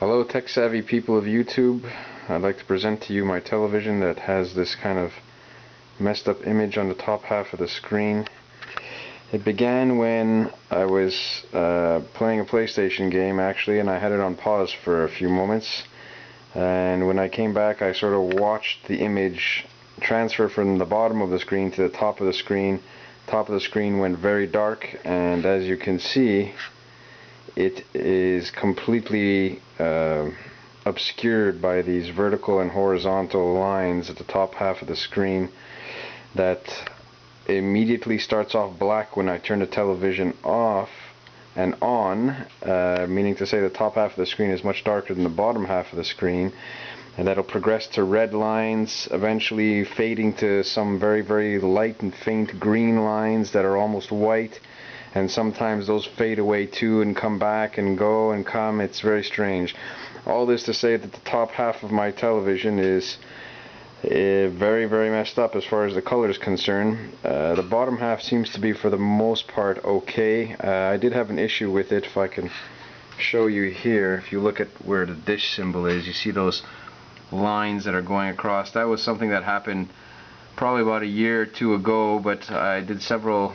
Hello tech savvy people of YouTube. I'd like to present to you my television that has this kind of messed up image on the top half of the screen. It began when I was playing a PlayStation game actually, and I had it on pause for a few moments, and when I came back I sort of watched the image transfer from the bottom of the screen to the top of the screen. Top of the screen went very dark, and as you can see, it is completely obscured by these vertical and horizontal lines at the top half of the screen that immediately starts off black when I turn the television off and on, meaning to say the top half of the screen is much darker than the bottom half of the screen, and that'll progress to red lines, eventually fading to some very, very light and faint green lines that are almost white, and sometimes those fade away too and come back and go and come. It's very strange. All this to say that the top half of my television is very, very messed up as far as the color is concerned. The bottom half seems to be for the most part okay. I did have an issue with it. If I can show you here, if you look at where the dish symbol is, you see those lines that are going across. That was something that happened probably about a year or two ago, but I did several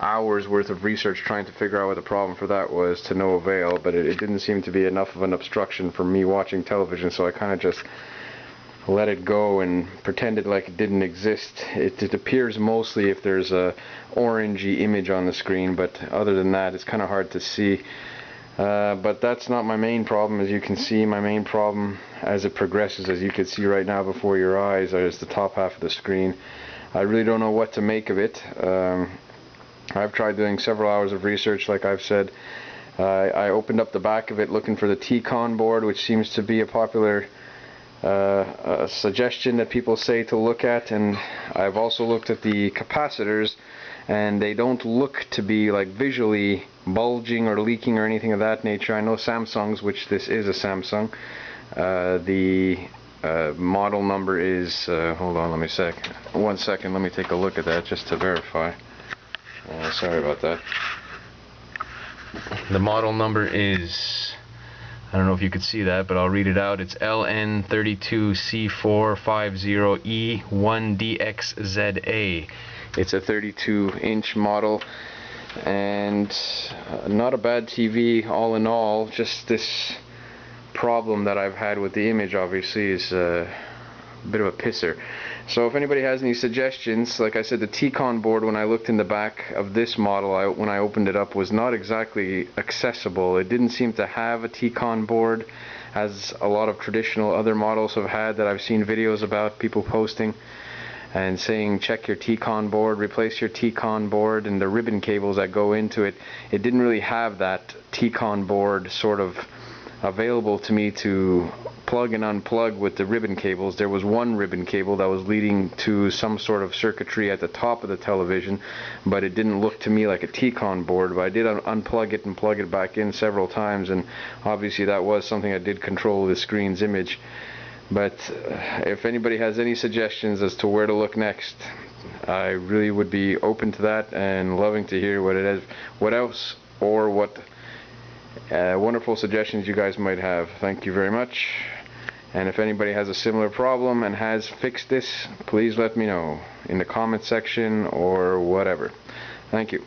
hours worth of research trying to figure out what the problem for that was, to no avail. But it didn't seem to be enough of an obstruction for me watching television, so I kind of just let it go and pretended like it didn't exist. It appears mostly if there's a orangey image on the screen, but other than that it's kind of hard to see. But that's not my main problem. As you can see, my main problem as it progresses, as you can see right now before your eyes, is the top half of the screen. I really don't know what to make of it. I've tried doing several hours of research, like I've said. I opened up the back of it looking for the T-Con board, which seems to be a popular suggestion that people say to look at, and I've also looked at the capacitors, and they don't look to be like visually bulging or leaking or anything of that nature. I know Samsung's, which this is a Samsung, the model number is hold on, let me one second, let me take a look at that just to verify. Sorry about that. The model number is, I don't know if you could see that, but I'll read it out. It's LN32C450E1DXZA. It's a 32-inch model, and not a bad TV all in all. Just this problem that I've had with the image obviously is a bit of a pisser. So if anybody has any suggestions, like I said, the T-Con board, when I looked in the back of this model, when I opened it up, was not exactly accessible. It didn't seem to have a T-Con board, as a lot of traditional other models have had that I've seen videos about, people posting and saying check your T-Con board, replace your T-Con board, and the ribbon cables that go into it. It didn't really have that T-Con board sort of available to me to plug and unplug with the ribbon cables. There was one ribbon cable that was leading to some sort of circuitry at the top of the television, but it didn't look to me like a T-Con board. But I did unplug it and plug it back in several times, and obviously that was something that did control the screen's image. But if anybody has any suggestions as to where to look next, I really would be open to that and loving to hear what else or what wonderful suggestions you guys might have. Thank you very much. And if anybody has a similar problem and has fixed this, please let me know in the comment section or whatever. Thank you.